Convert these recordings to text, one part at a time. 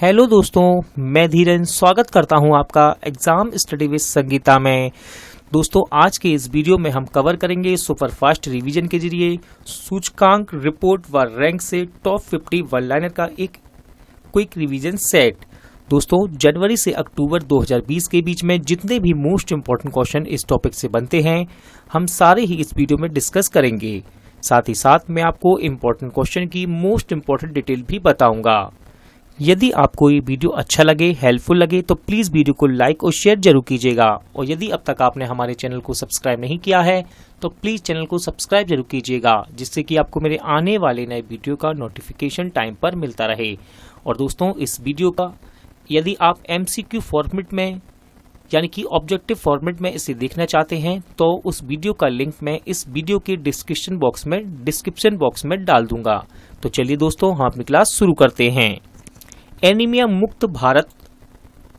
Hello दोस्तों, मैं धीरन स्वागत करता हूं आपका एग्जाम स्टडी विद संगीता में। दोस्तों, आज के इस वीडियो में हम कवर करेंगे सुपरफास्ट रिवीजन के जरिए सूचकांक रिपोर्ट व रैंक से टॉप 50 वन लाइनर का एक क्विक रिवीजन सेट। दोस्तों, जनवरी से अक्टूबर 2020 के बीच में जितने भी मोस्ट इम्पोर्टेंट क्वेश्चन इस टॉपिक से बनते हैं, हम सारे ही इस वीडियो में डिस्कस करेंगे। साथ ही साथ मैं आपको इम्पोर्टेंट क्वेश्चन की मोस्ट इम्पोर्टेंट डिटेल भी बताऊंगा। यदि आपको ये वीडियो अच्छा लगे, हेल्पफुल लगे, तो प्लीज़ वीडियो को लाइक और शेयर जरूर कीजिएगा। और यदि अब तक आपने हमारे चैनल को सब्सक्राइब नहीं किया है तो प्लीज़ चैनल को सब्सक्राइब जरूर कीजिएगा, जिससे कि आपको मेरे आने वाले नए वीडियो का नोटिफिकेशन टाइम पर मिलता रहे। और दोस्तों, इस वीडियो का यदि आप MCQ फॉर्मेट में यानी कि ऑब्जेक्टिव फॉर्मेट में इसे देखना चाहते हैं तो उस वीडियो का लिंक मैं इस वीडियो के डिस्क्रिप्शन बॉक्स में डाल दूंगा। तो चलिए दोस्तों, हम अपनी क्लास शुरू करते हैं। एनीमिया मुक्त भारत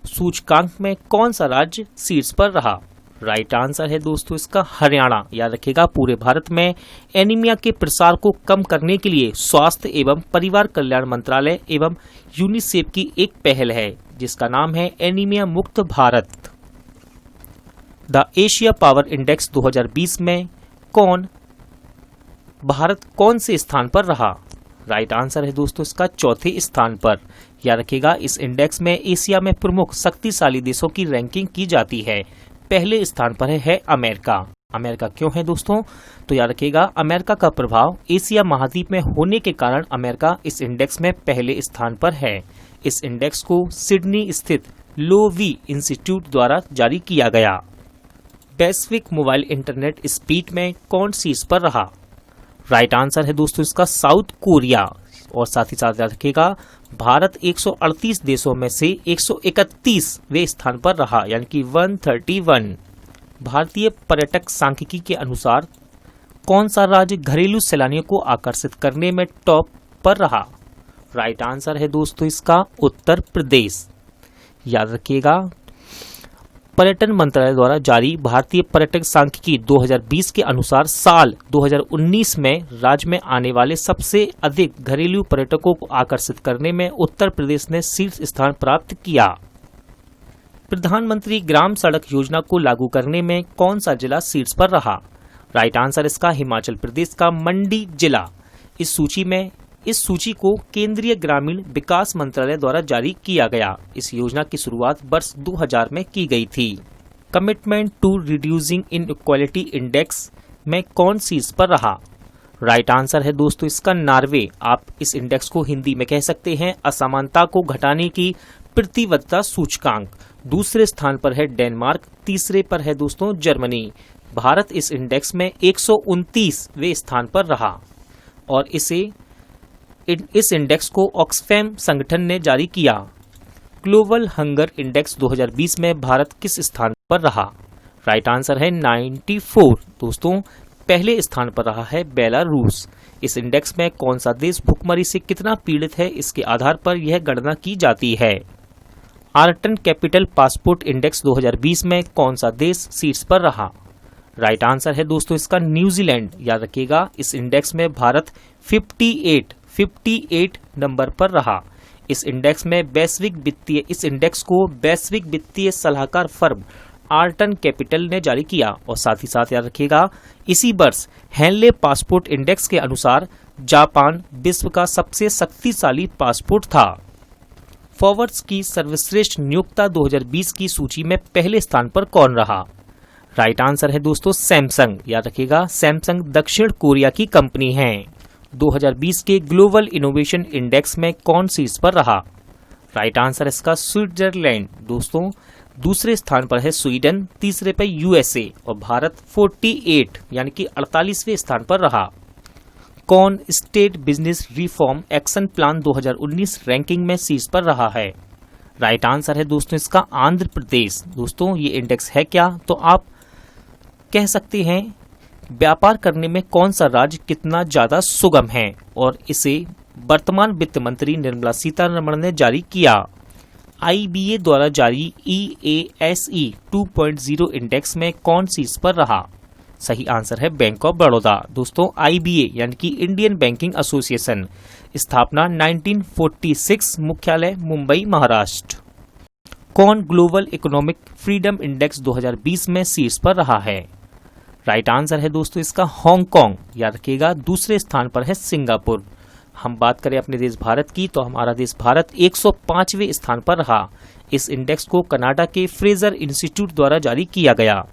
सूचकांक में कौन सा राज्य शीर्ष पर रहा? राइट आंसर है दोस्तों इसका हरियाणा। याद रखिएगा, पूरे भारत में एनीमिया के प्रसार को कम करने के लिए स्वास्थ्य एवं परिवार कल्याण मंत्रालय एवं यूनिसेफ की एक पहल है जिसका नाम है एनीमिया मुक्त Bharat. The Asia power index 2020 में भारत कौन से स्थान पर रहा? राइट आंसर है दोस्तों इसका चौथे स्थान पर। याद रखिएगा, इस इंडेक्स में एशिया में प्रमुख शक्तिशाली देशों की रैंकिंग की जाती है। पहले स्थान पर है अमेरिका। अमेरिका क्यों है दोस्तों? तो याद रखिएगा, अमेरिका का प्रभाव एशिया महाद्वीप में होने के कारण अमेरिका इस इंडेक्स में पहले स्थान पर है। इस इंडेक्स को सिडनी स्थित लोवी इंस्टीट्यूट द्वारा जारी किया गया। वैश्विक मोबाइल इंटरनेट स्पीड में कौन शीर्ष पर रहा? राइट आंसर है दोस्तों इसका साउथ कोरिया। और साथ ही साथ याद रखिएगा, भारत 138 देशों में से 131वें स्थान पर रहा, यानी कि 131। भारतीय पर्यटक सांख्यिकी के अनुसार कौन सा राज्य घरेलू सैलानियों को आकर्षित करने में टॉप पर रहा? राइट आंसर है दोस्तों इसका उत्तर प्रदेश। याद रखिएगा, पर्यटन मंत्रालय द्वारा जारी भारतीय पर्यटक सांख्यिकी 2020 के अनुसार साल 2019 में राज्य में आने वाले सबसे अधिक घरेलू पर्यटकों को आकर्षित करने में उत्तर प्रदेश ने शीर्ष स्थान प्राप्त किया। प्रधानमंत्री ग्राम सड़क योजना को लागू करने में कौन सा जिला शीर्ष पर रहा? राइट आंसर इसका हिमाचल प्रदेश का मंडी जिला। इस सूची को केंद्रीय ग्रामीण विकास मंत्रालय द्वारा जारी किया गया। इस योजना की शुरुआत वर्ष 2000 में की गई थी। Commitment to reducing inequality index में कौन शीर्ष पर रहा? राइट आंसर है दोस्तों इसका नॉर्वे। आप इस इंडेक्स को हिंदी में कह सकते हैं असमानता को घटाने की प्रतिबद्धता सूचकांक। दूसरे स्थान पर है डेनमार्क, तीसरे पर है दोस्तों जर्मनी। भारत इस इंडेक्स में 129वें स्थान पर रहा। और इस इंडेक्स को ऑक्सफैम संगठन ने जारी किया। ग्लोबल हंगर इंडेक्स 2020 में भारत किस स्थान पर रहा? राइट आंसर है 94। दोस्तों, पहले स्थान पर रहा है बेलारूस। इस इंडेक्स में कौन सा देश भुखमरी से कितना पीड़ित है, इसके आधार पर यह गणना की जाती है। आर्टन कैपिटल पासपोर्ट इंडेक्स 2020 में कौन सा देश शीर्ष पर रहा? राइट आंसर है दोस्तों इसका न्यूजीलैंड। याद रखिएगा, इस इंडेक्स में भारत 58 नंबर पर रहा। इस इंडेक्स को वैश्विक वित्तीय सलाहकार फर्म आर्टन कैपिटल ने जारी किया। और साथ ही साथ याद रखिएगा, इसी वर्ष हेनले पासपोर्ट इंडेक्स के अनुसार जापान विश्व का सबसे शक्तिशाली पासपोर्ट था। फॉरवर्ड्स की सर्वश्रेष्ठ नियोक्ता 2020 की सूची में पहले स्थान पर कौन रहा? राइट आंसर है दोस्तों सैमसंग। याद रखिएगा, सैमसंग दक्षिण कोरिया की कंपनी है। 2020 के ग्लोबल इनोवेशन इंडेक्स में कौन शीर्ष पर रहा? राइट आंसर इसका स्विट्जरलैंड। दोस्तों, दूसरे स्थान पर है स्वीडन, तीसरे पर USA और भारत 48 यानी कि 48वें स्थान पर रहा। कौन estate business reform action plan 2019 ranking में शीर्ष पर रहा है? राइट आंसर है दोस्तों इसका आंध्र प्रदेश। दोस्तों, ये इंडेक्स है क्या? तो आप कह सकते हैं व्यापार करने में कौन सा राज्य कितना ज्यादा सुगम है, और इसे वर्तमान वित्त मंत्री निर्मला सीतारमण ने जारी किया। IBA द्वारा जारी EASE 2.0 इंडेक्स में कौन शीर्ष पर रहा? सही आंसर है बैंक ऑफ बड़ौदा। दोस्तों IBA यानी कि इंडियन बैंकिंग एसोसिएशन, स्थापना 1946, मुख्यालय मुंबई महाराष्ट्र। कौन ग्लोबल इकोनॉमिक फ्रीडम इंडेक्स 2020 में शीर्ष पर रहा है? राइट आंसर है दोस्तों इसका हांगकांग, याद रखिएगा। दूसरे स्थान पर है सिंगापुर। हम बात करें अपने देश भारत की तो हमारा देश भारत 105वें स्थान पर रहा। इस इंडेक्स को कनाडा के फ्रेजर इंस्टीट्यूट द्वारा जारी किया गया।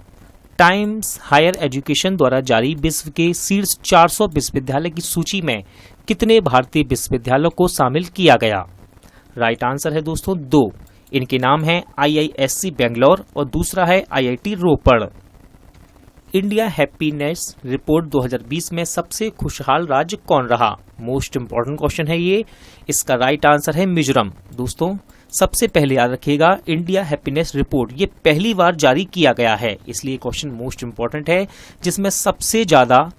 टाइम्स हायर एजुकेशन द्वारा जारी विश्व के शीर्ष 400 विश्वविद्यालय की सूची में कितने भारतीय विश्वविद्यालयों को शामिल किया गया? राइट आंसर है दोस्तों 2। इनके नाम हैं IISc बेंगलोर और दूसरा है IIT रोपड़। इंडिया हैप्पीनेस रिपोर्ट 2020 में सबसे खुशहाल राज्य कौन रहा? मोस्ट इंपॉर्टेंट क्वेश्चन है ये। इसका राइट आंसर है मिजोरम। दोस्तों सबसे पहले याद रखिएगा, इंडिया हैप्पीनेस रिपोर्ट ये पहली बार जारी किया गया है, इसलिए क्वेश्चन मोस्ट इंपॉर्टेंट है। जिसमें सबसे ज्यादा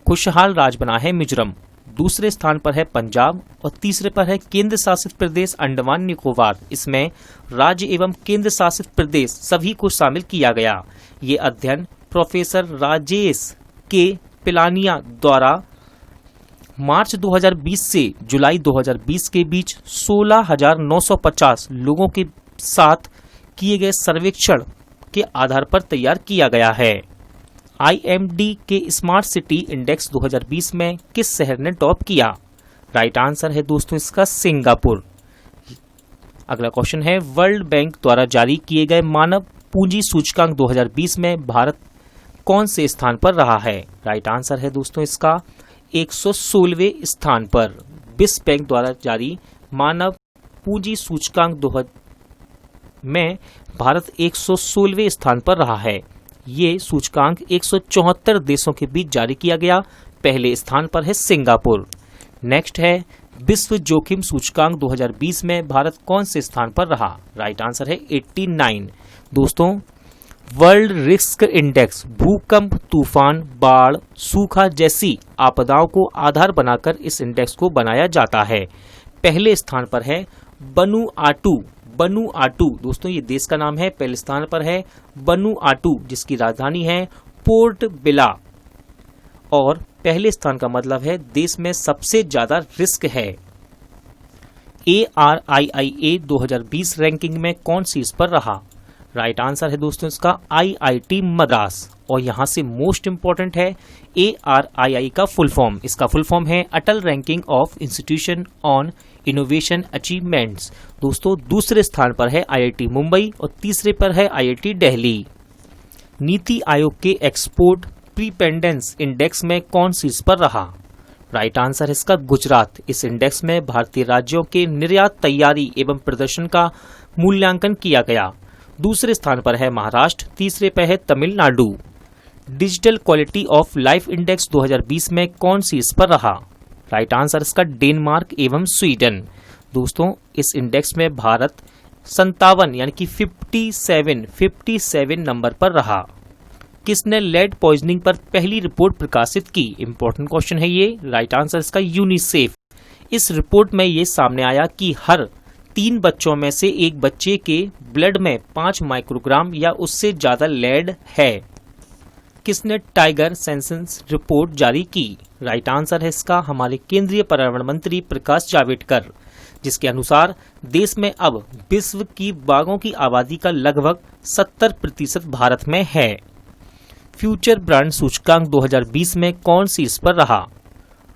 खुशहाल राज्य बना है मिजोरम, दूसरे स्थान पर है पंजाब और तीसरे पर है केंद्र शासित प्रदेश अंडमान निकोबार। इसमें राज्य एवं केंद्र शासित प्रदेश सभी को शामिल किया गया। ये अध्ययन प्रोफेसर राजेश के पिलानिया द्वारा मार्च 2020 से जुलाई 2020 के बीच 16,950 लोगों के साथ किए गए सर्वेक्षण के आधार पर तैयार किया गया है। IMD के स्मार्ट सिटी इंडेक्स 2020 में किस शहर ने टॉप किया? राइट आंसर है दोस्तों इसका सिंगापुर। अगला क्वेश्चन है, वर्ल्ड बैंक द्वारा जारी किए गए मानव पूंजी सूचकांक 2020 में भारत कौन से स्थान पर रहा है? राइट आंसर है दोस्तों इसका 116वें स्थान पर। विश्व बैंक द्वारा जारी मानव पूंजी सूचकांक 2020 में भारत 116वें स्थान पर रहा है। ये सूचकांक 174 देशों के बीच जारी किया गया। पहले स्थान पर है सिंगापुर। नेक्स्ट है, विश्व जोखिम सूचकांक 2020 में भारत कौन से स्थान पर रहा? राइट आंसर है 89। दोस्तों वर्ल्ड रिस्क इंडेक्स भूकंप, तूफान, बाढ़, सूखा जैसी आपदाओं को आधार बनाकर इस इंडेक्स को बनाया जाता है। पहले स्थान पर है वनुआटू। दोस्तों ये देश का नाम है। पहले स्थान पर है वनुआटू जिसकी राजधानी है पोर्ट बिला और पहले स्थान का मतलब है देश में सबसे ज्यादा रिस्क है। ARIIA 2020 रैंकिंग में कौन शीर्ष पर रहा? राइट आंसर है दोस्तों इसका IIT मद्रास। और यहां से मोस्ट इंपॉर्टेंट है ARII का फुल फॉर्म। इसका फुल फॉर्म है Atal ranking of institution on innovation achievements. दोस्तों दूसरे स्थान पर है IIT मुंबई और तीसरे पर है IIT दिल्ली। नीति आयोग के एक्सपोर्ट प्रीपेंडेंस इंडेक्स में कौन शीर्ष पर रहा? राइट आंसर इसका गुजरात। इस इंडेक्स में भारतीय राज्यों के निर्यात तैयारी एवं प्रदर्शन का मूल्यांकन किया गया। दूसरे स्थान पर है महाराष्ट्र, तीसरे पर है Tamil Nadu. Digital quality of life index 2020 में कौन शीर्ष पर रहा? राइट आंसर इसका डेनमार्क एवं स्वीडन। दोस्तों इस इंडेक्स में भारत 57 यानी कि 57 नंबर पर रहा। किसने लेड पॉइजनिंग पर पहली रिपोर्ट प्रकाशित की? इंपॉर्टेंट क्वेश्चन है ये। राइट आंसर इसका यूनिसेफ। इस रिपोर्ट में ये सामने आया कि हर 3 बच्चों में से एक बच्चे के ब्लड में 5 माइक्रोग्राम या उससे ज्यादा लेड है। किसने टाइगर सेंसस रिपोर्ट जारी की? राइट आंसर है इसका हमारे केंद्रीय पर्यावरण मंत्री प्रकाश जावड़ेकर, जिसके अनुसार देश में अब विश्व की बाघों की आबादी का लगभग 70% भारत में है। फ्यूचर ब्रांड सूचकांक 2020 में कौन शीर्ष पर रहा?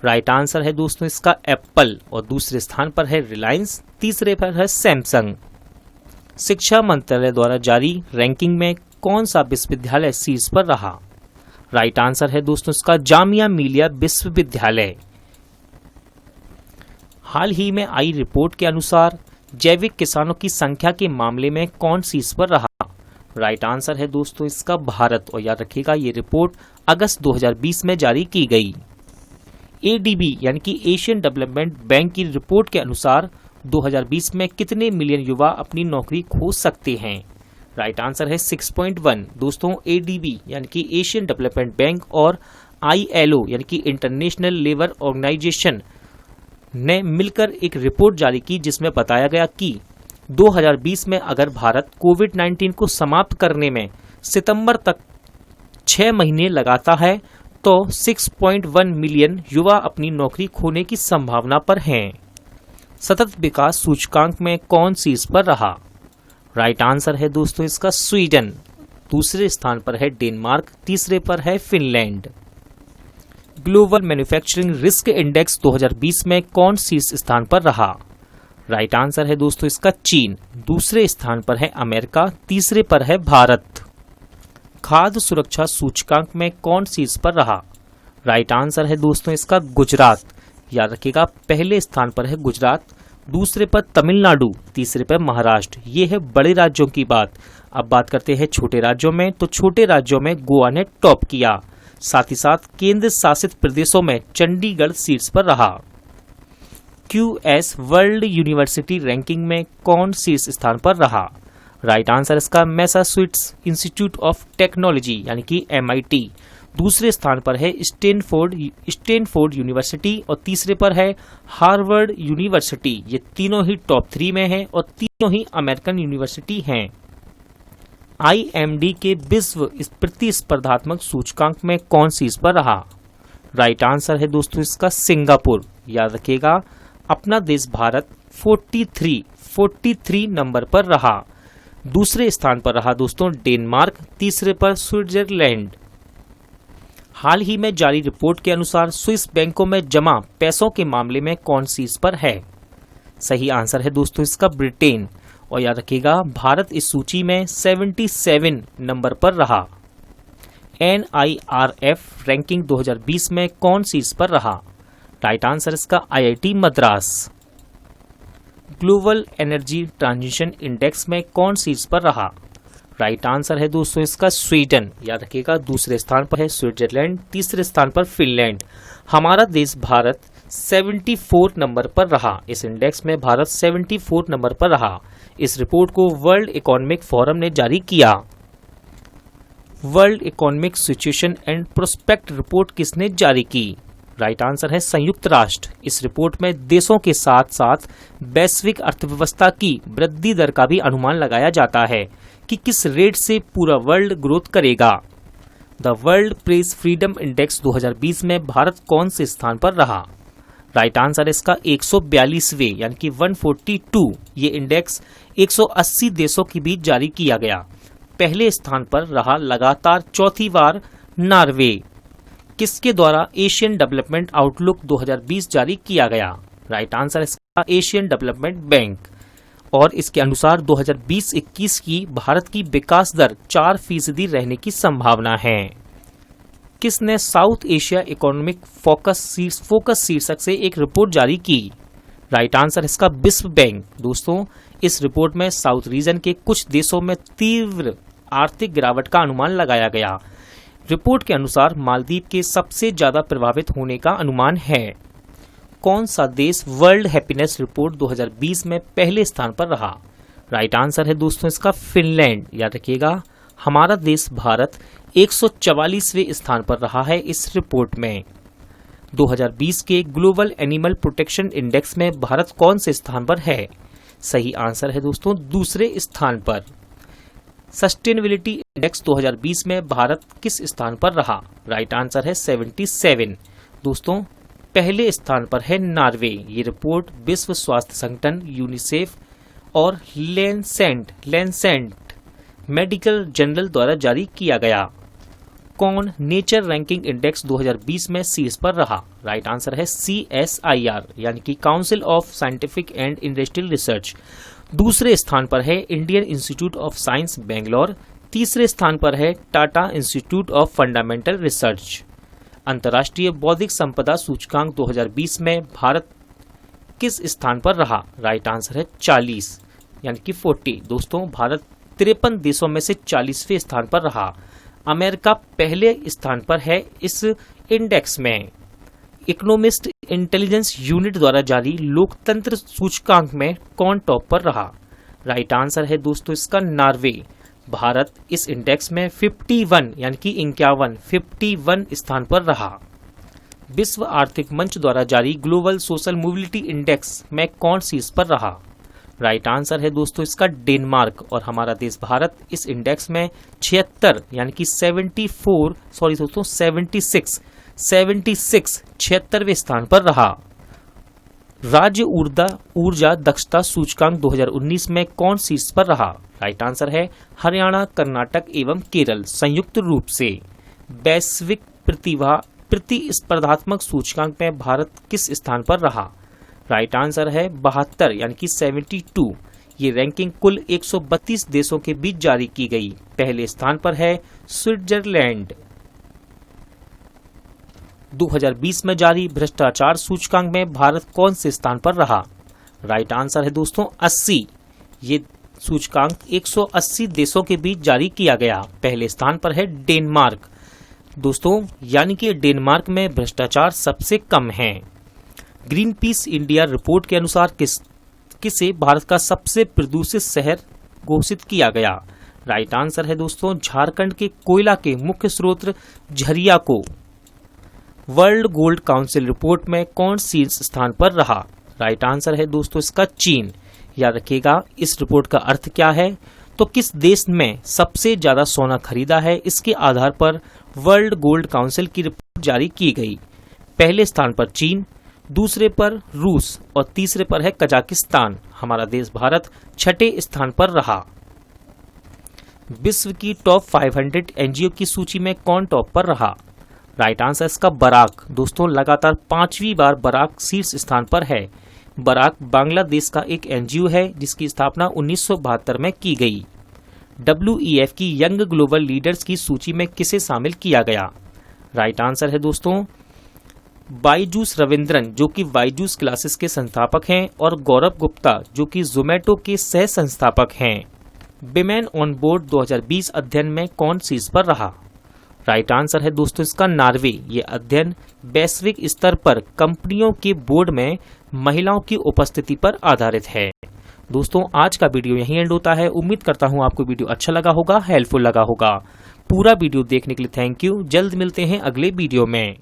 राइट आंसर है दोस्तों इसका एप्पल और दूसरे स्थान पर है रिलायंस, तीसरे पर है सैमसंग। शिक्षा मंत्रालय द्वारा जारी रैंकिंग में कौन सा विश्वविद्यालय शीर्ष पर रहा? राइट आंसर है दोस्तों इसका जामिया मिलिया विश्वविद्यालय। हाल ही में आई रिपोर्ट के अनुसार जैविक किसानों की संख्या के मामले में कौन शीर्ष पर रहा? राइट आंसर है दोस्तों इसका भारत। और याद रखिएगा ये रिपोर्ट अगस्त 2020 में जारी की गई। ADB यानी कि एशियन डेवलपमेंट बैंक की रिपोर्ट के अनुसार 2020 में कितने मिलियन युवा अपनी नौकरी खो सकते हैं? राइट आंसर है 6.1। दोस्तों ADB यानी कि एशियन डेवलपमेंट बैंक और ILO यानी कि इंटरनेशनल लेबर ऑर्गेनाइजेशन ने मिलकर एक रिपोर्ट जारी की जिसमें बताया गया कि 2020 में अगर भारत कोविड-19 को समाप्त करने में सितंबर तक 6 महीने लगाता है तो 6.1 मिलियन युवा अपनी नौकरी खोने की संभावना पर हैं। सतत विकास सूचकांक में कौन शीर्ष पर रहा? राइट आंसर है दोस्तों इसका स्वीडन। दूसरे स्थान पर है डेनमार्क, तीसरे पर है Finland. Global manufacturing risk index 2020 में कौन शीर्ष स्थान पर रहा? राइट आंसर है दोस्तों इसका चीन। दूसरे स्थान पर है अमेरिका, तीसरे पर है भारत। खाद्य सुरक्षा सूचकांक में कौन शीर्ष पर रहा? राइट आंसर है दोस्तों इसका गुजरात। याद रखिएगा, पहले स्थान पर है गुजरात, दूसरे पर तमिलनाडु, तीसरे पर महाराष्ट्र। ये है बड़े राज्यों की बात। अब बात करते हैं छोटे राज्यों में। तो छोटे राज्यों में गोवा ने टॉप किया। साथ ही साथ केंद्र शासित प्रदेशों में चंडीगढ़ शीर्ष पर रहा। QS वर्ल्ड यूनिवर्सिटी रैंकिंग में कौन शीर्ष स्थान पर रहा? राइट आंसर इसका मैसाचुसेट्स इंस्टीट्यूट ऑफ टेक्नोलॉजी यानी कि MIT। दूसरे स्थान पर है स्टैनफोर्ड यूनिवर्सिटी और तीसरे पर है हार्वर्ड यूनिवर्सिटी। ये तीनों ही टॉप 3 में हैं और तीनों ही अमेरिकन यूनिवर्सिटी हैं। IMD के विश्व प्रतिस्पर्धात्मक सूचकांक में कौन शीर्ष पर रहा? राइट आंसर है दोस्तों इसका सिंगापुर। याद रखिएगा, अपना देश भारत 43 नंबर पर रहा। दूसरे स्थान पर रहा दोस्तों डेनमार्क, तीसरे पर स्विट्जरलैंड। हाल ही में जारी रिपोर्ट के अनुसार स्विस बैंकों में जमा पैसों के मामले में कौन शीर्ष पर है? सही आंसर है दोस्तों इसका ब्रिटेन। और याद रखिएगा, भारत इस सूची में 77 नंबर पर रहा। NIRF रैंकिंग 2020 में कौन शीर्ष पर रहा? राइट आंसर इसका IIT Madras. Global energy transition index में कौन शीर्ष पर रहा? राइट आंसर है दोस्तों इसका स्वीडन। याद रखिएगा, दूसरे स्थान पर है स्विट्जरलैंड, तीसरे स्थान पर फिनलैंड। हमारा देश भारत 74 नंबर पर रहा। इस इंडेक्स में भारत 74 नंबर पर रहा। इस रिपोर्ट को वर्ल्ड इकोनॉमिक फोरम ने जारी किया। World economic situation and prospect report किसने जारी की? राइट आंसर है संयुक्त राष्ट्र। इस रिपोर्ट में देशों के साथ साथ वैश्विक अर्थव्यवस्था की वृद्धि दर का भी अनुमान लगाया जाता है कि किस रेट से पूरा वर्ल्ड ग्रोथ करेगा। The world press freedom index 2020 में भारत कौन से स्थान पर रहा? राइट आंसर इसका 142वें यानी कि 142। ये इंडेक्स 180 देशों के बीच जारी किया गया। पहले स्थान पर रहा लगातार चौथी बार नॉर्वे। किसके द्वारा एशियन डेवलपमेंट आउटलुक 2020 जारी किया गया? राइट आंसर इसका एशियन डेवलपमेंट बैंक। और इसके अनुसार 2020-21 की भारत की विकास दर 4% रहने की संभावना है। किसने साउथ एशिया इकोनॉमिक फोकस शीर्षक से एक रिपोर्ट जारी की? राइट आंसर इसका विश्व बैंक। दोस्तों, इस रिपोर्ट में साउथ रीजन के कुछ देशों में तीव्र आर्थिक गिरावट का अनुमान लगाया गया। रिपोर्ट के अनुसार मालदीव के सबसे ज्यादा प्रभावित होने का अनुमान है। कौन सा देश वर्ल्ड हैप्पीनेस रिपोर्ट 2020 में पहले स्थान पर रहा? राइट आंसर है दोस्तों इसका फिनलैंड। याद रखिएगा, हमारा देश भारत 144वें स्थान पर रहा है इस रिपोर्ट में। 2020 के ग्लोबल एनिमल प्रोटेक्शन इंडेक्स में भारत कौन से स्थान पर है? सही आंसर है दोस्तों दूसरे स्थान पर। सस्टेनेबिलिटी इंडेक्स 2020 में भारत किस स्थान पर रहा? राइट आंसर है 77। दोस्तों, पहले स्थान पर है नॉर्वे। ये रिपोर्ट विश्व स्वास्थ्य संगठन, यूनिसेफ और लैंसेट मेडिकल जर्नल द्वारा जारी किया गया। कौन नेचर रैंकिंग इंडेक्स 2020 में शीर्ष पर रहा? राइट आंसर है CSIR यानी कि council of scientific and industrial research. दूसरे स्थान पर है Indian institute of science Bangalore. तीसरे स्थान पर है Tata institute of fundamental research. अंतर्राष्ट्रीय बौद्धिक संपदा सूचकांक 2020 में भारत किस स्थान पर रहा? राइट आंसर है 40 यानी कि 40। दोस्तों, भारत 53 देशों में से 40वें स्थान पर रहा। अमेरिका पहले स्थान पर है इस इंडेक्स में। इकोनॉमिस्ट इंटेलिजेंस यूनिट द्वारा जारी लोकतंत्र सूचकांक में कौन टॉप पर रहा? राइट आंसर है दोस्तों इसका नॉर्वे। भारत इस इंडेक्स में 51 यानी कि 51 स्थान पर रहा। विश्व आर्थिक मंच द्वारा जारी ग्लोबल सोशल मोबिलिटी इंडेक्स में कौन शीर्ष पर रहा? राइट आंसर है दोस्तों इसका डेनमार्क। और हमारा देश भारत इस इंडेक्स में 76 यानी कि 76वें स्थान पर रहा। राज्य ऊर्जा दक्षता सूचकांक 2019 में कौन शीर्ष पर रहा? राइट आंसर है हरियाणा, कर्नाटक एवं केरल संयुक्त रूप से। वैश्विक प्रतिस्पर्धात्मक सूचकांक में भारत किस स्थान पर रहा? राइट आंसर है 72 यानी कि 72। ये रैंकिंग कुल 132 देशों के बीच जारी की गई। पहले स्थान पर है स्विट्जरलैंड। 2020 में जारी भ्रष्टाचार सूचकांक में भारत कौन से स्थान पर रहा? राइट आंसर है दोस्तों 80। ये सूचकांक 180 देशों के बीच जारी किया गया। पहले स्थान पर है डेनमार्क दोस्तों, यानी कि डेनमार्क में भ्रष्टाचार सबसे कम है। ग्रीन पीस इंडिया रिपोर्ट के अनुसार किसे भारत का सबसे प्रदूषित शहर घोषित किया गया? राइट आंसर है दोस्तों झारखंड के कोयला के मुख्य स्रोत झरिया को। वर्ल्ड गोल्ड काउंसिल रिपोर्ट में कौन शीर्ष स्थान पर रहा? राइट आंसर है दोस्तों इसका चीन। याद रखिएगा इस रिपोर्ट का अर्थ क्या है। तो किस देश में सबसे ज्यादा सोना खरीदा है, इसके आधार पर वर्ल्ड गोल्ड काउंसिल की रिपोर्ट जारी की गई। पहले स्थान पर चीन, दूसरे पर रूस और तीसरे पर है कजाकिस्तान। हमारा देश भारत 6ठे स्थान पर रहा। विश्व की टॉप 500 एनजीओ की सूची में कौन टॉप पर रहा? राइट आंसर इसका बराक दोस्तों, लगातार 5वीं बार बराक शीर्ष स्थान पर है। बराक बांग्लादेश का एक एनजीओ है जिसकी स्थापना 1972 में की गई। WEF की यंग ग्लोबल लीडर्स की सूची में किसे शामिल किया गया? राइट आंसर है दोस्तों बायजूस रविंद्रन जो कि बायजूस क्लासेस के संस्थापक हैं, और गौरव गुप्ता जो कि जोमेटो के सह संस्थापक हैं। विमेन ऑन बोर्ड 2020 अध्ययन में कौन शीर्ष पर रहा? राइट आंसर है दोस्तों इसका नॉर्वे। ये अध्ययन वैश्विक स्तर पर कंपनियों के बोर्ड में महिलाओं की उपस्थिति पर आधारित है। दोस्तों आज का वीडियो यहीं एंड होता है। उम्मीद करता हूं आपको वीडियो अच्छा लगा होगा, हेल्पफुल लगा होगा। पूरा वीडियो देखने के लिए थैंक यू। जल्द मिलते हैं अगले वीडियो में।